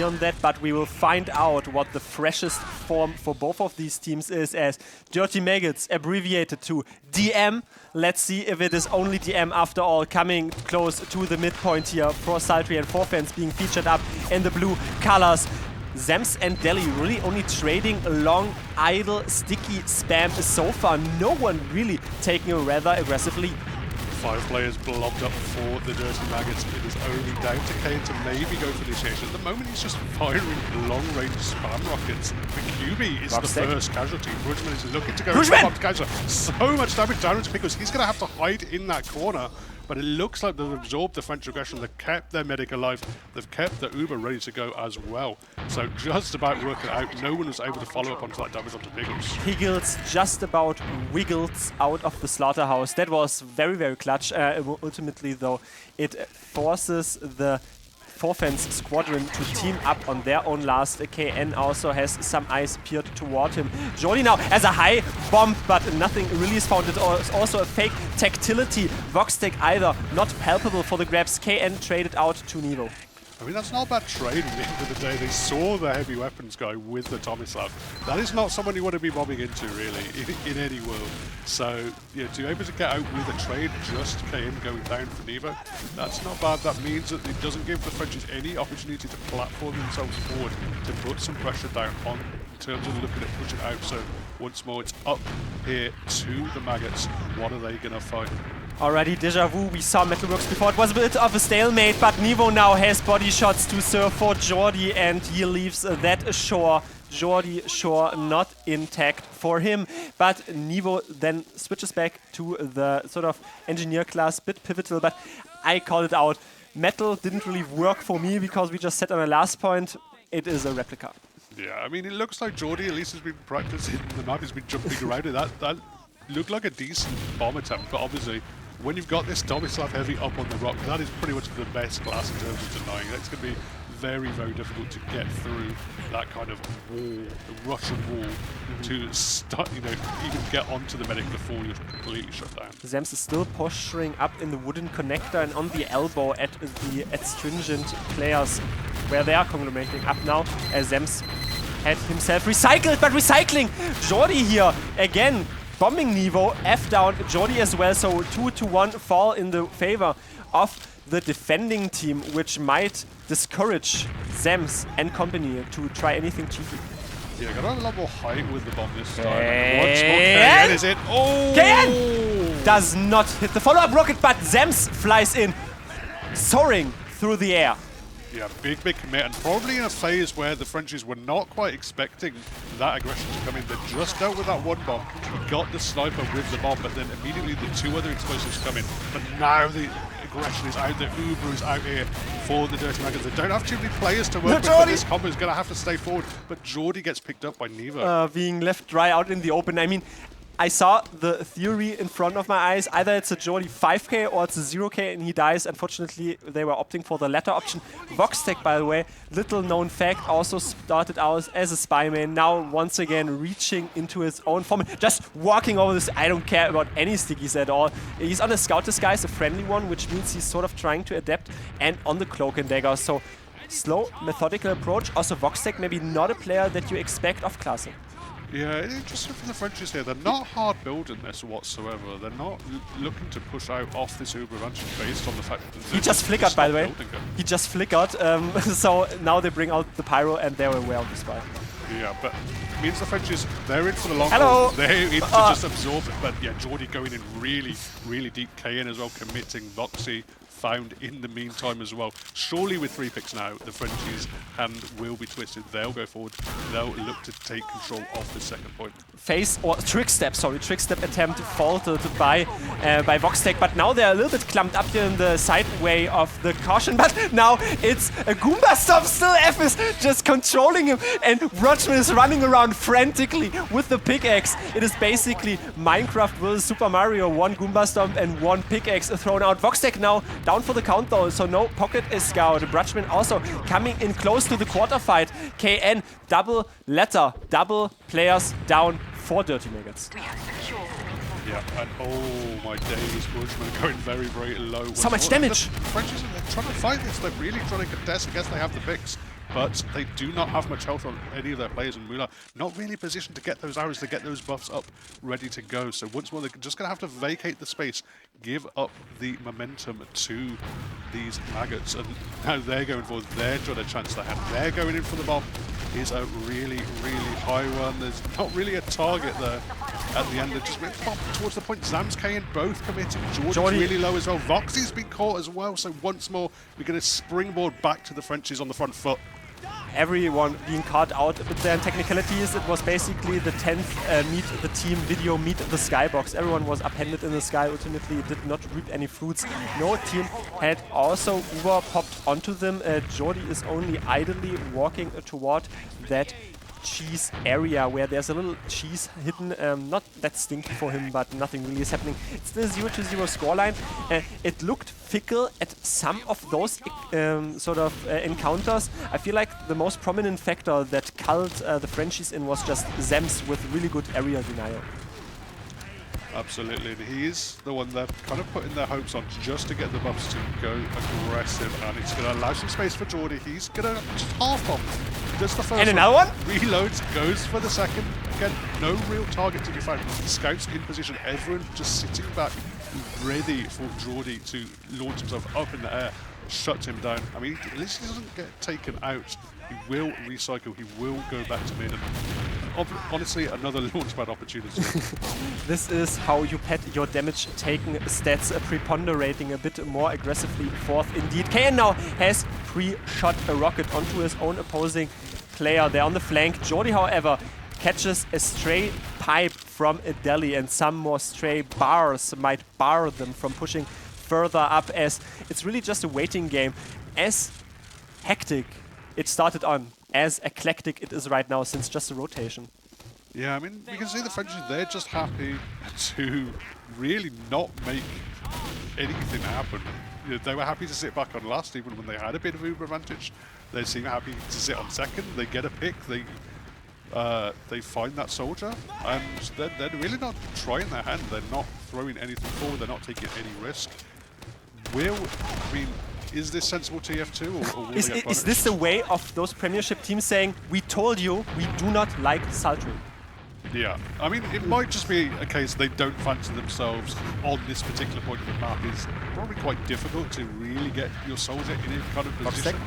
beyond that, but we will find out what the freshest form for both of these teams is, as Dirty Maggots, abbreviated to DM. Let's see if it is only DM after all, coming close to the midpoint here for Sultry and Forfans being featured up in the blue colors. Zems and Deli really only trading long, idle, sticky spam so far. No one really taking a rather aggressive lead. 5 players blobbed up for the Dirty Maggots. It is only down to Kane to maybe go for initiation. At the moment, he's just firing long-range spam rockets. The QB is the first casualty. Brugman is looking to go for so much damage down to because he's going to have to hide in that corner. But it looks like they've absorbed the French aggression. They've kept their medic alive. They've kept the Uber ready to go as well. So just about working out. No one was able to follow up onto that damage onto Piggles. Piggles just about wiggled out of the slaughterhouse. That was very, very clutch. Ultimately, though, it forces the Forfans squadron to team up on their own last. KN also has some eyes peered toward him. Jordi now has a high bomb, but nothing really is found. It is also a fake tactility. Voxtec either not palpable for the grabs. KN traded out to Nevo. I mean, that's not a bad trade at the end of the day. They saw the heavy weapons guy with the Tomislav. That is not someone you want to be bombing into, really, in any world. So, yeah, to be able to get out with a trade, just KN going down for Nevo, that's not bad. That means that it doesn't give the Frenchies any opportunity to platform themselves forward, to put some pressure down on in terms of looking at pushing out. So, once more, it's up here to the Maggots. What are they going to fight? Already Deja Vu, we saw Metalworks before. It was a bit of a stalemate, but Nevo now has body shots to serve for Jordi, and he leaves that shore. Jordi shore not intact for him, but Nevo then switches back to the sort of engineer class, bit pivotal, but I called it out. Metal didn't really work for me because we just set on a last point. It is a replica. Yeah, I mean, it looks like Jordi at least has been practicing the map, he's been jumping around it. That looked like a decent bomb attempt, but obviously when you've got this Tomislav heavy up on the rock, that is pretty much the best class in terms of denying. It's going to be very, very difficult to get through that kind of wall, the Russian wall, to start, you know, even get onto the medic before you're completely shut down. Zems is still posturing up in the wooden connector and on the elbow at the astringent players, where they are conglomerating up now, as Zems had himself recycled, but recycling! Jordi here, again, bombing Nevo, F down, Jordi as well, so 2-1 fall in the favor of the defending team, which might discourage Zems and company to try anything cheeky. Yeah, got a lot more height with the bomb this time. Once more, KN is in. Oh! KN does not hit the follow-up rocket, but Zems flies in, soaring through the air. Yeah, big commit, and probably in a phase where the Frenchies were not quite expecting that aggression to come in. They just dealt with that one bomb, got the sniper with the bomb, but then immediately the 2 other explosives come in. But now the aggression is out, the Uber is out here for the Dirty Maggots. They don't have too many players to work with, but this combo is going to have to stay forward. But Jordi gets picked up by Nevo. Being left dry out in the open. I mean, I saw the theory in front of my eyes. Either it's a Jordi 5k or it's a 0k and he dies. Unfortunately, they were opting for the latter option. Voxtec, by the way, little known fact, also started out as a spy main. Now, once again, reaching into his own form. Just walking over this. I don't care about any stickies at all. He's on a scout disguise, a friendly one, which means he's sort of trying to adapt, and on the cloak and dagger. So, slow, methodical approach. Also, Voxtec, maybe not a player that you expect of classing. Yeah, it's interesting for the Frenchies here. They're not hard building this whatsoever. They're not looking to push out off this Uber advantage based on the fact that he just flickered, by the way. He just flickered. So now they bring out the pyro and they're aware of the spy. Yeah, but it means the Frenchies, they're in for the long haul. They're in to just absorb it. But yeah, Jordi going in really, really deep. KN as well, committing. Voxy found in the meantime as well. Surely with 3 picks now, the Frenchies' hand will be twisted. They'll go forward. They'll look to take control of the second point. Trick step attempt faulted by Voxtec, but now they're a little bit clumped up here in the sideway of the caution, but now it's a Goomba Stomp. Still F is just controlling him, and Rutschman is running around frantically with the pickaxe. It is basically Minecraft versus Super Mario, 1 Goomba Stomp and 1 pickaxe thrown out. Voxtec now down for the count though, so no pocket is scout. Brutschman also coming in close to the quarter fight. KN, double letter, double players down for Dirty Maggots. Yeah, and oh my days, Brutschman going very, very low. So much damage! The Frenchies are trying to fight this, they're really trying to contest. I guess they have the picks. but they do not have much health on any of their players, and Mula not really positioned to get those arrows, to get those buffs up, ready to go. So once more, they're just going to have to vacate the space, give up the momentum to these Maggots, and now they're going for their dreaded chance to have. They're going in for the bomb. Is a really, really high one. There's not really a target there at the end. They're just towards the point. Zams, Kayan both committed. Jordy's really low as well. Voxy's been caught as well. So once more, we're going to springboard back to the Frenchies on the front foot. Everyone being caught out with their technicalities. It was basically the 10th meet the team video meet the skybox. Everyone was upended in the sky. Ultimately, did not reap any fruits. No team had also Uber popped onto them. Jordy is only idly walking toward that cheese area where there's a little cheese hidden. Not that stinky for him, but nothing really is happening. It's the 0-0 scoreline. It looked fickle at some of those encounters. I feel like the most prominent factor that culled the Frenchies in was just Zems with really good area denial. Absolutely, and he is the one they're kind of putting their hopes on just to get the buffs to go aggressive, and it's going to allow some space for Jordy. He's going to just half bomb. Just the first and another one? Reloads, goes for the second. Again, no real target to be found. Scouts in position, everyone just sitting back, ready for Jordy to launch himself up in the air, shuts him down. I mean, at least he doesn't get taken out. He will recycle, he will go back to mid. Honestly, another launchpad opportunity. This is how you pet your damage taken stats, preponderating a bit more aggressively forth indeed. Kayan now has pre-shot a rocket onto his own opposing player there on the flank. Jordy, however, catches a stray pipe from a deli, and some more stray bars might bar them from pushing further up, as it's really just a waiting game. As hectic it started on, as eclectic it is right now, since just a rotation. Yeah, I mean, you can see the Frenchies, they're just happy to really not make anything happen. You know, they were happy to sit back on last, even when they had a bit of Uber advantage. They seem happy to sit on second, they get a pick, they find that soldier, and they're really not trying their hand, they're not throwing anything forward, they're not taking any risk. Is this sensible TF2, or will they get punished? Is this the way of those Premiership teams saying, we told you we do not like sultry? Yeah, I mean, it might just be a case they don't fancy themselves on this particular point of the map. It's probably quite difficult to really get your soldier in a kind of position.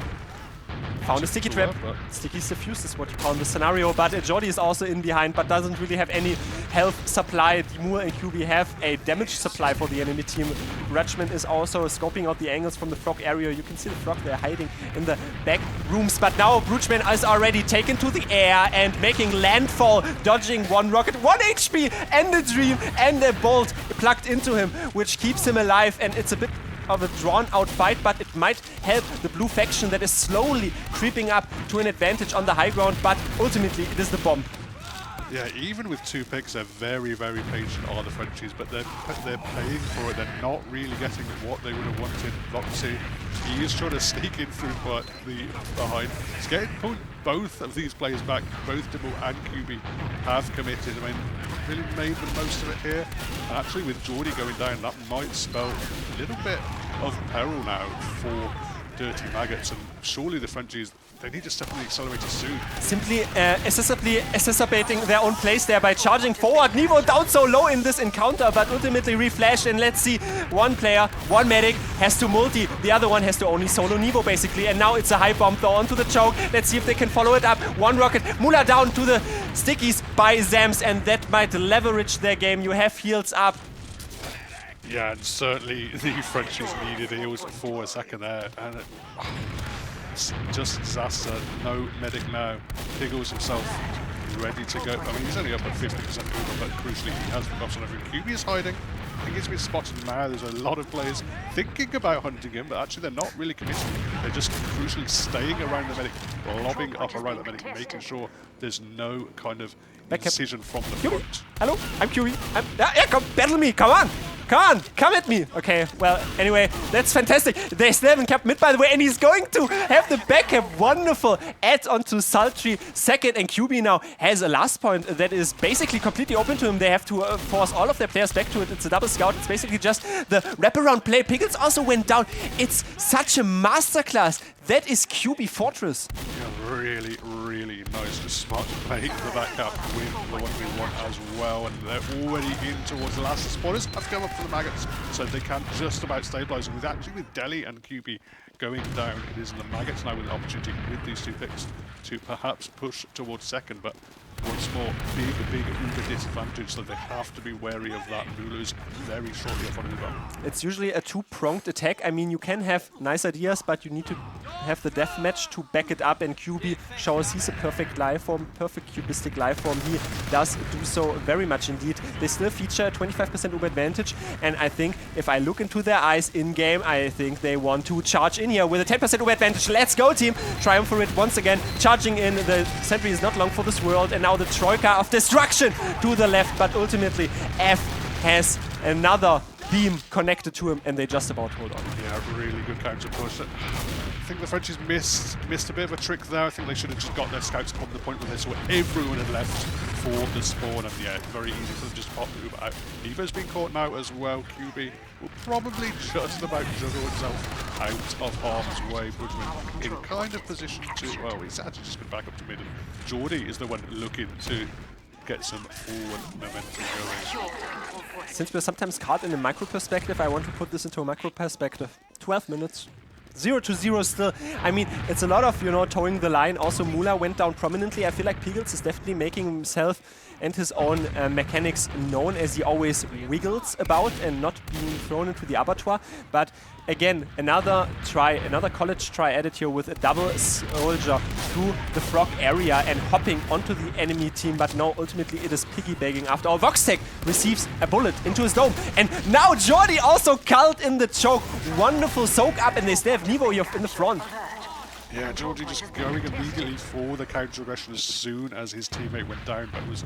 Found a sticky trap. Sticky suffuse is what you call in this scenario, but Jordy is also in behind, but doesn't really have any health supply. Dimur and QB have a damage supply for the enemy team. Rutschman is also scoping out the angles from the frog area. You can see the frog there hiding in the back rooms, but now Rutschman is already taken to the air and making landfall, dodging one rocket, 1 HP, and a dream, and a bolt plugged into him, which keeps him alive, and it's a bit of a drawn-out fight, but it might help the blue faction that is slowly creeping up to an advantage on the high ground, but ultimately it is the bomb. Yeah, even with 2 picks, they're very, very patient, are the Frenchies, but they're paying for it. They're not really getting what they would have wanted. Voxy, he is trying to sneak in through the behind. He's getting both of these players back. Both Dibble and QB have committed. I mean, really made the most of it here. And actually, with Jordy going down, that might spell a little bit of peril now for Dirty Maggots, and surely the Frenchies, they need to step on the accelerator soon. Simply exacerbating their own place there by charging forward. Nevo down so low in this encounter, but ultimately reflashed, and let's see, one player, one medic has to multi, the other one has to only solo Nevo basically, and now it's a high bomb though onto the choke. Let's see if they can follow it up. One rocket, Mula down to the stickies by Zams, and that might leverage their game. You have heals up. Yeah, and certainly the Frenchies needed heals for a second there, and it's just disaster. No medic now. Piggles himself ready to go. I mean, he's only up at 50% Uber, but crucially he has the buffs on everything. QB is hiding. I think he's been spotted now. There's a lot of players thinking about hunting him, but actually they're not really committing. They're just crucially staying around the medic, lobbing up around the medic, making sure there's no kind of decision from the front. Hello, I'm QB. Yeah, come battle me, come on! Come on, come at me. Okay, well, anyway, that's fantastic. They still haven't kept mid, by the way, and he's going to have the backup. Wonderful add onto Sultry second, and QB now has a last point that is basically completely open to him. They have to force all of their players back to it. It's a double scout. It's basically just the wraparound play. Pickles also went down. It's such a masterclass. That is QB Fortress. Yeah, really, really nice. Just smart to play the backup with the 1v1 as well. And they're already in towards the last. The spoilers have come up for the Maggots, so they can just about stabilize. And with Deli and QB going down, it is the Maggots now with an opportunity with these 2 picks to perhaps push towards second. But once more, big Uber disadvantage, so they have to be wary of that. Lulu's very shortly up on Uber. It's usually a 2-pronged attack. I mean, you can have nice ideas, but you need to have the deathmatch to back it up, and QB shows he's a perfect life form, perfect cubistic life form. He does do so very much indeed. They still feature 25% Uber advantage, and I think if I look into their eyes in-game, I think they want to charge in here with a 10% Uber advantage. Let's go, team! Triumph for it once again. Charging in, the sentry is not long for this world, and now the Troika of destruction to the left, but ultimately F has another beam connected to him, and they just about hold on. Yeah, really good counter push. I think the Frenchies missed a bit of a trick there. I think they should have just got their scouts on the point where they saw everyone had left for the spawn, and yeah, very easy for them to just pop the Uber out. Eva's been caught now as well. QB will probably just about juggle himself out of harm's way. Budgeman in kind of position to, well, he's actually just been back up to mid, and Geordie is the one looking to get some forward momentum going. Since we're sometimes caught in a micro perspective, I want to put this into a macro perspective. 12 minutes. 0-0 still. I mean, it's a lot of, you know, towing the line. Also, Mula went down prominently. I feel like Piggles is definitely making himself and his own mechanics known, as he always wiggles about and not being thrown into the abattoir. But again, another college try added here with a double soldier through the frog area and hopping onto the enemy team. But no, ultimately it is piggybacking after all. Voxtech receives a bullet into his dome. And now Jordi also caught in the choke. Wonderful soak up, and they still have Nevo here in the front. Yeah, Georgie just going immediately for the counter aggression as soon as his teammate went down, but was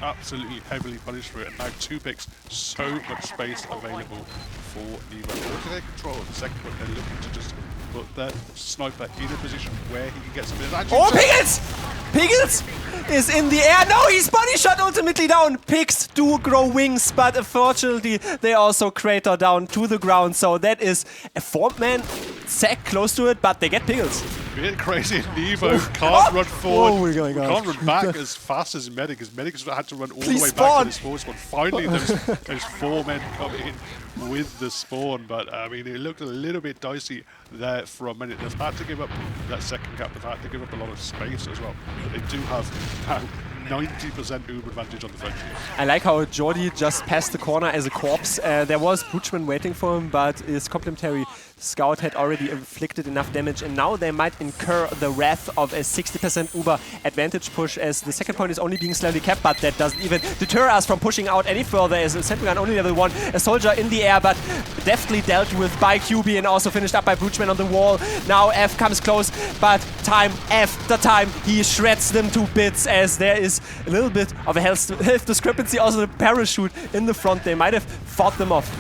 absolutely heavily punished for it. And now 2 picks, so much space available for Nevo. Or they control the second one, they're looking to just put that sniper in a position where he can get some advantage. Oh, Piggles! Piggles is in the air. No, he's body shot ultimately down. Pigs do grow wings, but unfortunately they also crater down to the ground. So that is a 4-man sack close to it, but they get Piggles. Bit crazy. Nevo can't run forward. Can't run back as fast as Medic. As Medic has had to run all the way back to the spawn. Finally, those 4 men come in with the spawn. But I mean, it looked a little bit dicey there for a minute. They've had to give up that second cap. They've had to give up a lot of space as well. But they do have now 90% Uber advantage on the Frenchies. I like how Jordi just passed the corner as a corpse. There was Buchman waiting for him, but his complementary scout had already inflicted enough damage, and now they might incur the wrath of a 60% Uber advantage push, as the second point is only being slowly kept, but that doesn't even deter us from pushing out any further, as a sentry gun only level 1, a soldier in the air, but deftly dealt with by QB and also finished up by Buchman on the wall. Now F comes close, but time after time he shreds them to bits, as there is a little bit of a health discrepancy. Also the parachute in the front, they might have fought them off.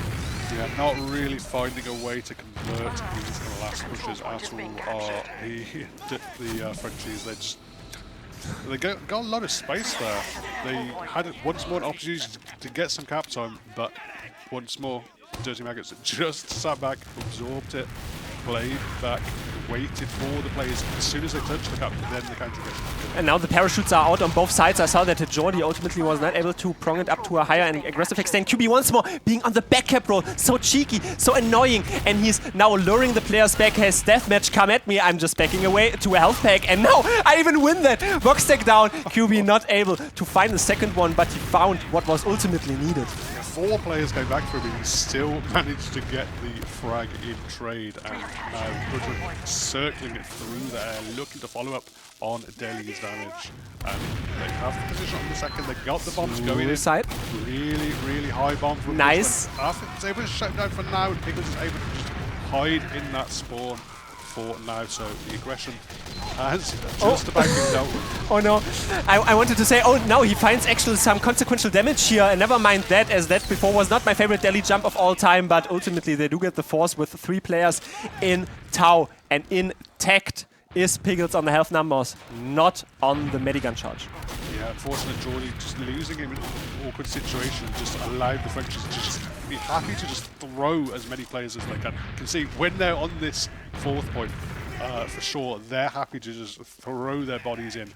Yeah, not really finding a way to convert these last pushes at all are the Frenchies. They got a lot of space there. They had once more an opportunity to get some cap time, but once more, Dirty Maggots just sat back, absorbed it, played back, waited for the players. As soon as they touched the cap, then the counter gets. And now the parachutes are out on both sides. I saw that Jordi ultimately was not able to prong it up to a higher and aggressive extent. QB once more being on the back cap roll. So cheeky, so annoying. And he's now luring the players back. Has deathmatch come at me. I'm just backing away to a health pack. And now I even win that. Voxtech down. QB not able to find the second one, but he found what was ultimately needed. 4 players came back from him, he still managed to get the frag in trade, and now Goodwin circling it through there, looking to follow up on Deli's damage. And they have the position on the second, they got the bombs going in. Side. Really, really high bomb from nice. Arthur is able to shut down for now, and Pickles is able to just hide in that spawn for now, so the aggression has just about been dealt with. Oh no, I wanted to say, oh no, he finds actually some consequential damage here, and never mind that, as that before was not my favorite Delhi jump of all time, but ultimately they do get the force with 3 players in Tau, and intact is Piggles on the health numbers, not on the Medigun charge. Yeah, unfortunately, Jordy just losing him in an awkward situation just allowed the Frenchies to just be happy to just throw as many players as they can. You can see when they're on this 4th point, for sure, they're happy to just throw their bodies in.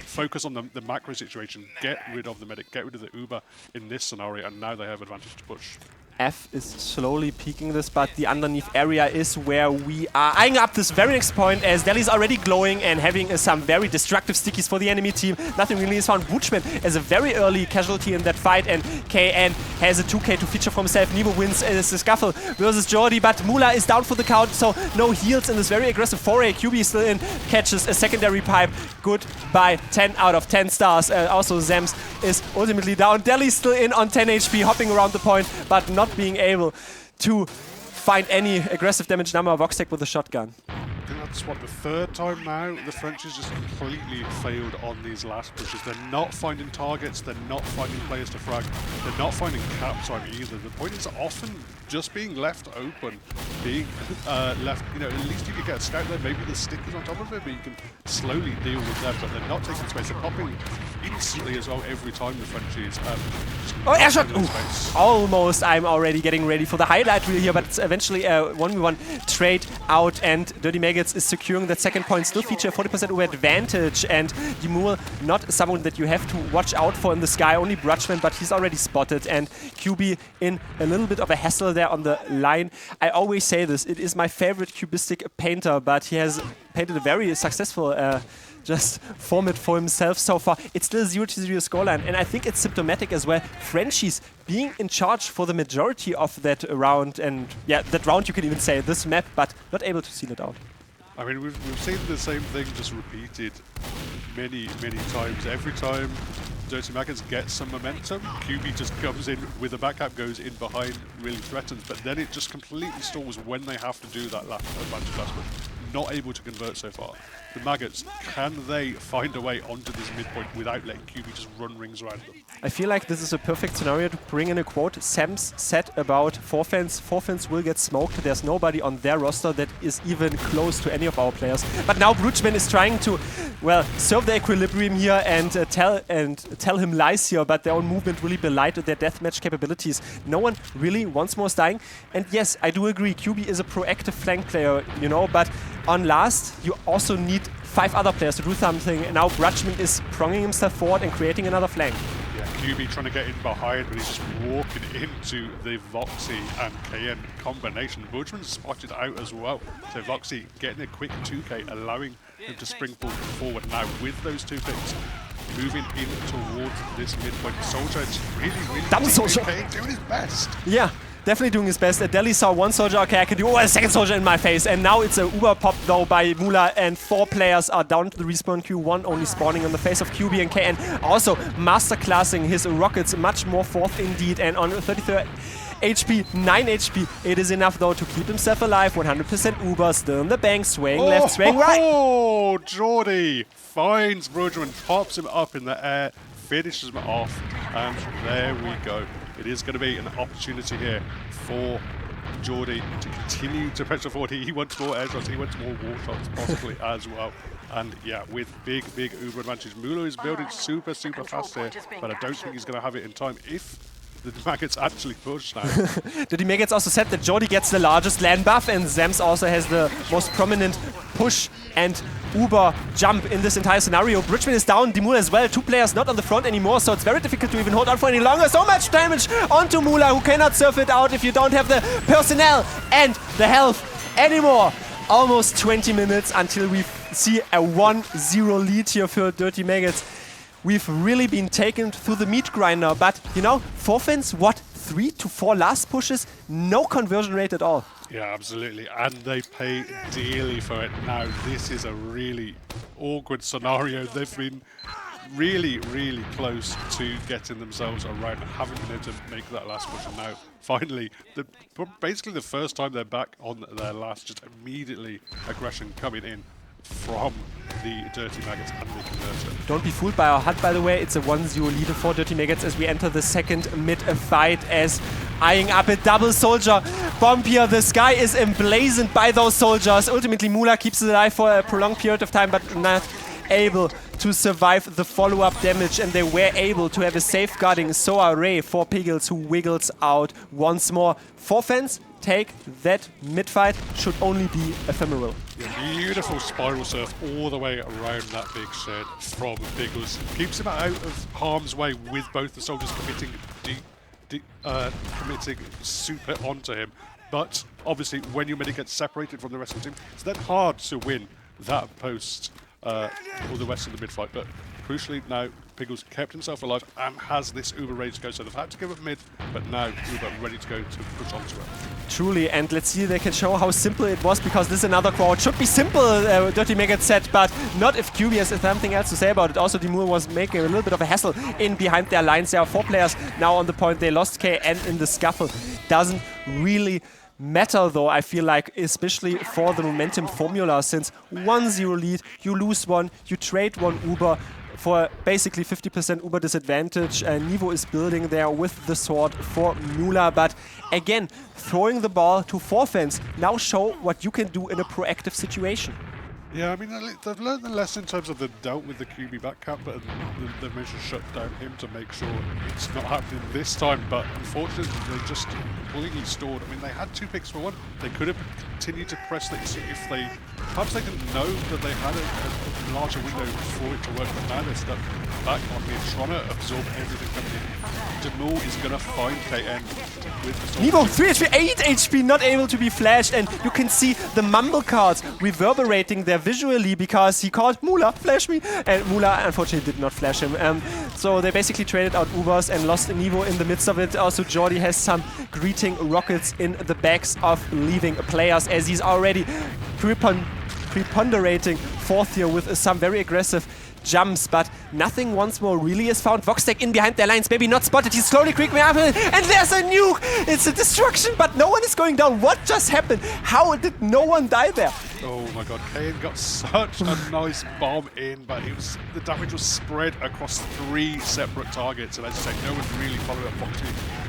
Focus on the macro situation, get rid of the medic, get rid of the Uber in this scenario, and now they have advantage to push. F is slowly peeking this, but the underneath area is where we are eyeing up this very next point, as Delhi's already glowing and having some very destructive stickies for the enemy team. Nothing really is found. Buchman as a very early casualty in that fight, and KN has a 2k to feature for himself. Nebo wins the scuffle versus Jordy, but Mula is down for the count, so no heals in this very aggressive foray. QB is still in, catches a secondary pipe. Good by 10 out of 10 stars. Also Zems is ultimately down. Delhi's still in on 10 HP, hopping around the point, but not being able to find any aggressive damage number. Voxtec with a shotgun. I think that's what, the 3rd time now the Frenchies just completely failed on these last pushes. They're not finding targets, they're not finding players to frag, they're not finding cap time either. The point is often just being left open, being left, you know, at least you could get a scout there, maybe the stick is on top of it, but you can slowly deal with them, but they're not taking space. They're popping instantly as well every time the Frenchies. Oh, air shot! Almost. I'm already getting ready for the highlight reel here, but it's eventually a 1v1 trade out, and Dirty Maggots is securing that 2nd point. Still feature 40% over advantage, and Dimur not someone that you have to watch out for in the sky, only Brutchman, but he's already spotted, and QB in a little bit of a hassle there on the line. I always say this, it is my favorite cubistic painter, but he has painted a very successful just format for himself so far. It's still 0-0 scoreline, and I think it's symptomatic as well. Frenchies being in charge for the majority of that round, and yeah, that round you can even say, this map, but not able to seal it out. I mean, we've seen the same thing just repeated many, many times. Every time Dirty Maggots gets some momentum, QB just comes in with a backup, goes in behind, really threatens, but then it just completely stalls when they have to do that last advantage last one. Not able to convert so far. The Maggots, can they find a way onto this midpoint without letting QB just run rings around them? I feel like this is a perfect scenario to bring in a quote. Sam's said about Forfans. Forfans will get smoked. There's nobody on their roster that is even close to any of our players. But now Brutchman is trying to, well, serve the equilibrium here and tell him lies here, but their own movement really belied their deathmatch capabilities. No one really wants more dying. And yes, I do agree, QB is a proactive flank player, you know, but on last, you also need 5 other players to do something, and now Brutchman is pronging himself forward and creating another flank. Yeah, QB trying to get in behind, but he's just walking into the Voxy and KN combination. Brutchman's spotted out as well, so Voxy getting a quick 2k, allowing him to spring forward now with those 2 picks. Moving in towards this midpoint. Soldier is really Dumb Soldier doing his best. Yeah. Definitely doing his best. Delhi saw 1 soldier, okay, I can do, a 2nd soldier in my face. And now it's a Uber pop though by Mula, and 4 players are down to the respawn queue, 1 only spawning on the face of QB and KN. Also masterclassing his rockets much more forth indeed, and on 33 HP, 9 HP. It is enough though to keep himself alive. 100% Uber, still in the bank, swaying left, swaying right. Oh, Jordy finds Brutchman, pops him up in the air, finishes him off, and there we go. It is going to be an opportunity here for Jordy to continue to pressure forward. He wants more air shots, he wants more wall shots possibly as well. And yeah, with big Uber advantage. Mula is building super fast here, but I don't think he's going to have it in time if the Maggots actually push now. The Maggots also said that Jordy gets the largest land buff, and Zems also has the most prominent push and Uber jump in this entire scenario. Brutchman is down, Dimula as well. 2 players not on the front anymore, so it's very difficult to even hold on for any longer. So much damage onto Mula, who cannot surf it out if you don't have the personnel and the health anymore. Almost 20 minutes until we see a 1-0 lead here for Dirty Maggots. We've really been taken through the meat grinder, but you know, Forfans, what, 3 to 4 last pushes? No conversion rate at all. Yeah, absolutely, and they pay dearly for it now. This is a really awkward scenario. They've been really, really close to getting themselves around and haven't been able to make that last push. And now, finally, basically the first time they're back on their last, just immediately aggression coming in from the Dirty Maggots and the Converter. Don't be fooled by our HUD, by the way. It's a 1-0 lead for Dirty Maggots as we enter the second mid-fight, as eyeing up a double soldier bomb here. The sky is emblazoned by those soldiers. Ultimately, Mula keeps it alive for a prolonged period of time, but not able to survive the follow-up damage, and they were able to have a safeguarding SOA Ray for Piggles, who wiggles out once more. Forfans take that mid-fight, should only be ephemeral. Yeah, beautiful spiral surf all the way around that big shed from Piggles. Keeps him out of harm's way with both the soldiers committing super onto him. But obviously, when your midi gets separated from the rest of the team, it's then hard to win that post or the rest of the mid-fight. But crucially now, Piggles kept himself alive and has this Uber ready to go. So they've had to give up mid, but now Uber ready to go to push onto it. Truly, and let's see if they can show how simple it was, because this is another crowd. Should be simple, Dirty Maggots said, but not if QB has something else to say about it. Also, Dimur was making a little bit of a hassle in behind their lines. There are 4 players now on the point. They lost K and in the scuffle. Doesn't really matter though, I feel like, especially for the momentum formula, since 1-0 lead, you lose one, you trade one Uber for basically 50% Uber disadvantage. Nivo is building there with the sword for Mula, but again, throwing the ball to Forfans now show what you can do in a proactive situation. Yeah, I mean, they've learned the lesson in terms of they've dealt with the QB backcap, but they've managed to shut down him to make sure it's not happening this time. But unfortunately, they just completely stalled. I mean, they had 2 picks for 1. They could have continued to press the issue if they, perhaps they didn't know that they had a larger window for it to work, but now they're stuck back on here, trying to absorb everything coming in. Demul is going to find KN with the Nivo, 3 HP, 8 HP, not able to be flashed, and you can see the mumble cards reverberating there visually because he called Mula, flash me, and Mula unfortunately did not flash him. So they basically traded out Ubers and lost Nivo in the midst of it. Also, Jordi has some greeting rockets in the backs of leaving players, as he's already preponderating 4th here with some very aggressive jumps, but nothing once more really is found. Voxtec in behind their lines, maybe not spotted. He's slowly creeping up, and there's a nuke! It's a destruction, but no one is going down. What just happened? How did no one die there? Oh my god, Kane got such a nice bomb in, but the damage was spread across 3 separate targets, and as I say, no one really followed up. Foxy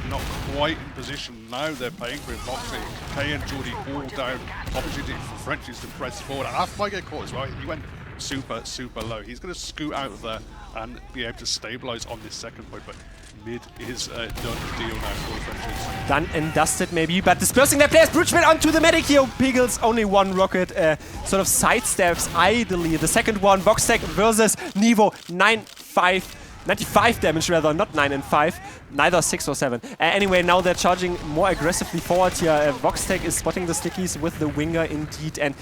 not quite in position. Now they're paying for it. Foxy, Kane and Jordi all down. Opportunity for Frenchies to press forward. And after I get caught as well, he went super low. He's going to scoot out of there and be able to stabilize on this second point, but mid is a done deal now for the Frenchies. Done and dusted maybe, but dispersing their players. Bridgman onto the medic here. Piggles only 1 rocket, sort of sidesteps idly. The second one, Voxtec versus Nivo, 95 damage rather, not 9 and 5, neither 6 or 7. Anyway, now they're charging more aggressively forward here. Voxtec is spotting the stickies with the winger indeed, and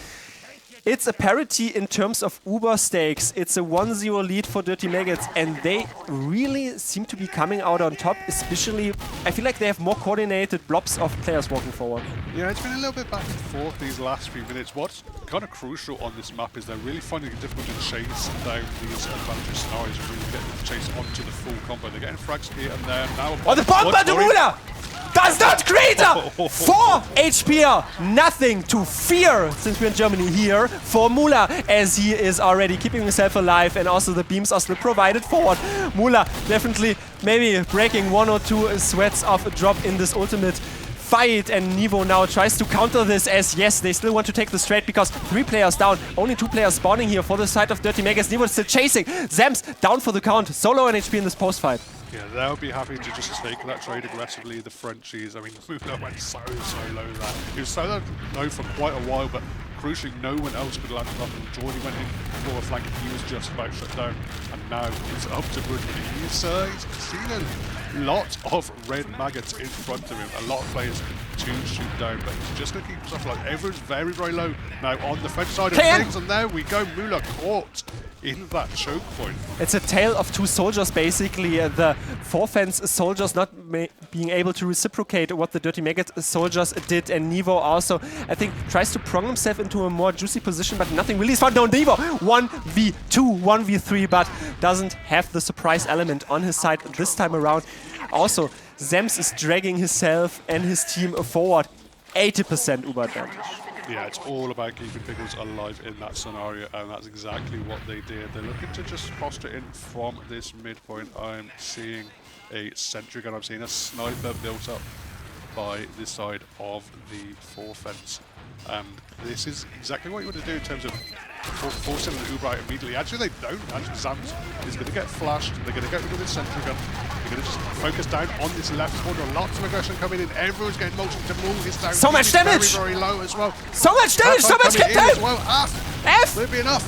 it's a parity in terms of Uber stakes. It's a 1-0 lead for Dirty Maggots, and they really seem to be coming out on top, especially, I feel like they have more coordinated blobs of players walking forward. Yeah, it's been a little bit back and forth these last few minutes. What's kind of crucial on this map is they're really finding it difficult to chase down these advantage scenarios and really get the chase onto the full combo. They're getting frags here and there. Now oh, the bomb by the ruler! Does not crater! 4 HP, nothing to fear since we're in Germany here for Mula, as he is already keeping himself alive, and also the beams are still provided forward. Mula definitely maybe breaking 1 or 2 sweats of a drop in this ultimate fight, and Nivo now tries to counter this, as yes, they still want to take the straight because 3 players down, only 2 players spawning here for the side of Dirty Maggots. Nivo is still chasing. Zams down for the count, solo and HP in this post fight. Yeah, they'll be happy to just take that trade aggressively, the Frenchies. I mean, Mula went so low there. He was so low for quite a while, but crucially, no one else could land on him. Jordi went in for a flank, and he was just about shut down. And now it's up to Bridgman. He's seen a lot of red maggots in front of him, a lot of players to shoot down, but he's just going to keep himself alive. Everyone's very low now on the French side of things, and there we go, Mula caught in that choke point. It's a tale of 2 soldiers, basically. The Forfans soldiers not being able to reciprocate what the Dirty Maggots soldiers did, and Nevo also, I think, tries to prong himself into a more juicy position, but nothing really is found. No, Nevo 1v2, 1v3, but doesn't have the surprise element on his side this time around. Also, Zems is dragging himself and his team forward. 80% Uber advantage. Yeah, it's all about keeping Pickles alive in that scenario, and that's exactly what they did. They're looking to just posture in from this midpoint. I'm seeing a sentry gun, I'm seeing a sniper built up by this side of the fence. And this is exactly what you want to do in terms of forcing the Uber out immediately. Actually, they don't. Actually, Zams is going to get flashed. They're going to get rid of this sentry gun. They're going to just focus down on this left corner. Lots of aggression coming in. Everyone's getting multiple. Demul is down. So much damage! Very, very low as well. So much damage! So much hit time! Well. F! Will it be enough?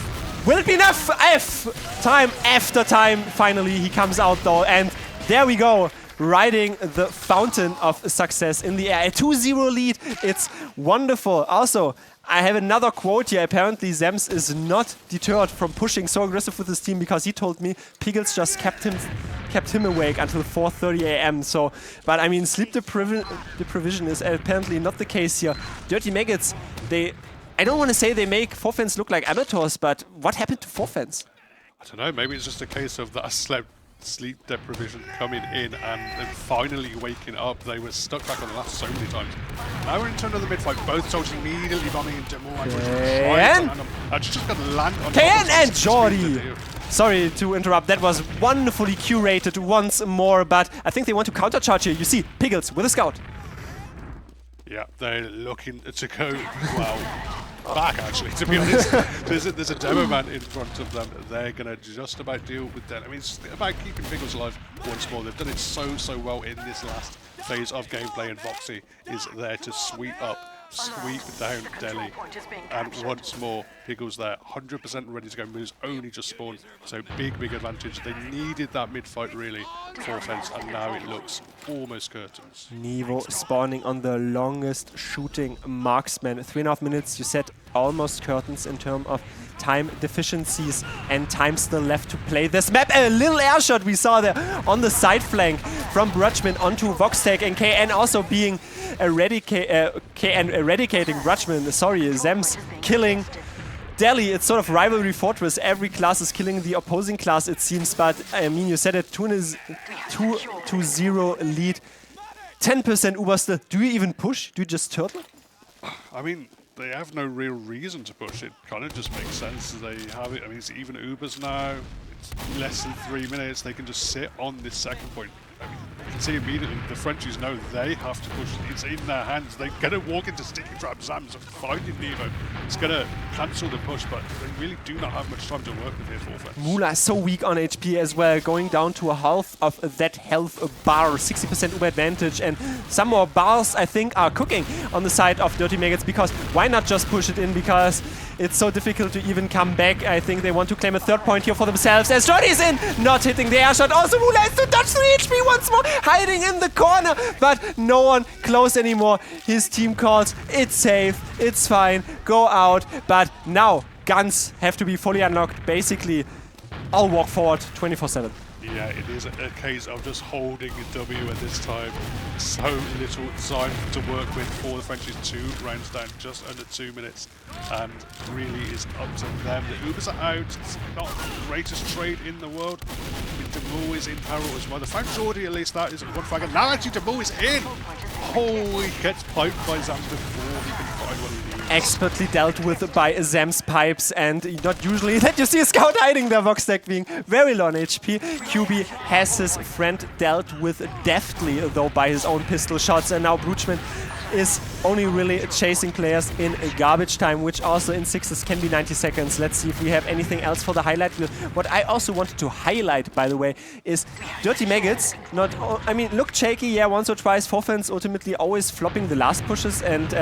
Will it be enough? F! Time after time. Finally, he comes out though, and there we go. Riding the fountain of success in the air. A 2-0 lead. It's wonderful. Also, I have another quote here. Apparently, Zems is not deterred from pushing so aggressive with his team because he told me Pickles just kept him awake until 4:30 AM. So, but I mean, sleep deprivation is apparently not the case here. Dirty Maggots, I don't want to say they make fans look like amateurs, but what happened to fans? I don't know. Maybe it's just a case of that sleep deprivation coming in and then finally waking up. They were stuck back on the last so many times. Now we're into another mid-fight. Both soldiers immediately bombing into more. KN! Just got to land on KN and Jordi! Sorry to interrupt, that was wonderfully curated once more, but I think they want to countercharge here. You see, Pickles with a scout. Yeah, they're looking to go, well, back actually, to be honest. There's a demo man in front of them. They're going to just about deal with that. I mean, it's about keeping Pickles alive once more. They've done it so well in this last phase of gameplay, and Voxy is there to sweep down Delhi. And once more, Pickles there, 100% ready to go. Moves only just spawned, so big advantage. They needed that mid-fight really for fence, and now it looks almost curtains. Nevo spawning on the longest shooting marksman. 3.5 minutes, you said almost curtains in terms of time deficiencies and time still left to play this map. A little air shot we saw there on the side flank from Brutchman onto Voxtech, and KN also being eradicating Brutchman. Sorry, Zems killing Delhi. It's sort of rivalry fortress. Every class is killing the opposing class, it seems, but I mean, you said it, 2-0 lead. 10% Uber still. Do you even push? Do you just turtle? I mean, they have no real reason to push it. Kind of just makes sense. They have it. I mean, it's even Ubers now. It's less than 3 minutes. They can just sit on this second point. I mean, you can see immediately the Frenchies know they have to push. It's in their hands. They're going to walk into sticky trap. Zams finding Nevo. It's going to cancel the push, but they really do not have much time to work with here for offense. Mula is so weak on HP as well, going down to a half of that health bar. 60% Uber advantage, and some more bars, I think, are cooking on the side of Dirty Maggots, because why not just push it in, because it's so difficult to even come back. I think they want to claim a third point here for themselves, as Jordi is in, not hitting the air shot. Also, Mula has to dodge 3 HP once more, hiding in the corner, but no one close anymore. His team calls, it's safe, it's fine, go out, but now guns have to be fully unlocked. Basically, I'll walk forward 24/7. Yeah, it is a case of just holding a W at this time. So little time to work with for the Frenchies. 2 rounds down, just under 2 minutes. And really is up to them. The Ubers are out. It's not the greatest trade in the world. Demul is in peril as well. The French Jordi, at least that is one frag. And now actually Demul is in. Oh, he gets piped by Zams before he can find what he needs. Expertly dealt with by Zems pipes, and not usually that you see a scout hiding there. Voxtech being very low on HP. QB has his friend dealt with deftly, though, by his own pistol shots, and now Brutchman is only really chasing players in garbage time, which also in 6s can be 90 seconds. Let's see if we have anything else for the highlight reel. What I also wanted to highlight, by the way, is Dirty Maggots. Looked shaky, yeah, once or twice. Fans ultimately always flopping the last pushes, and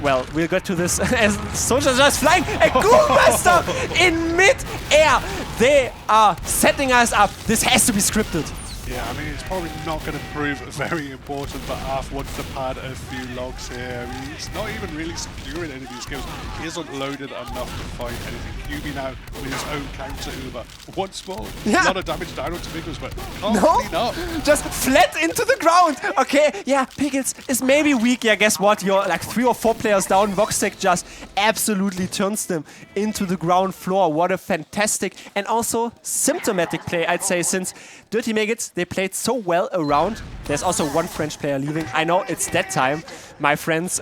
well, we'll get to this as soldiers just flying. A Goombuster in mid-air. They are setting us up. This has to be scripted. Yeah, I mean, it's probably not going to prove very important, but Arf wants to pad a few logs here. I mean, he's not even really securing any of these kills. He isn't loaded enough to find anything. QB now with his own counter Uber. Once more, a lot of damage down onto Pickles, but can't clean up. Just flat into the ground. Okay, yeah, Pickles is maybe weak. Yeah, guess what? You're like 3 or 4 players down. Voxtec just absolutely turns them into the ground floor. What a fantastic and also symptomatic play, I'd say, since Dirty Maggots, they played so well around. There's also one French player leaving. I know it's that time, my friends.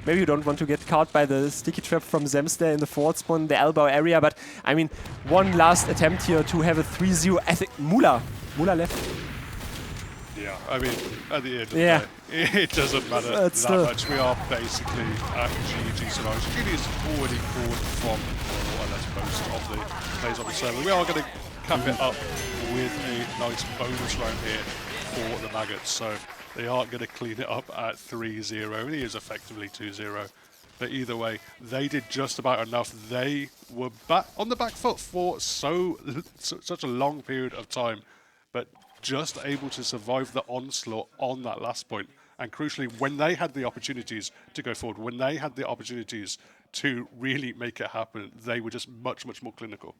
Maybe you don't want to get caught by the sticky trap from Zems there in the forward spawn, the elbow area, but I mean, one last attempt here to have a 3-0. I think Mula left. Yeah, I mean, at the end of the day, it doesn't matter that much. We are basically at GG scenarios. GG is already forward from more or less most of the plays on the server. We are going to cap it up with a nice bonus round here for the Maggots. So they aren't going to clean it up at 3-0. It is effectively 2-0. But either way, they did just about enough. They were back on the back foot for such a long period of time, but just able to survive the onslaught on that last point. And crucially, when they had the opportunities to go forward, when they had the opportunities to really make it happen, they were just much, much more clinical.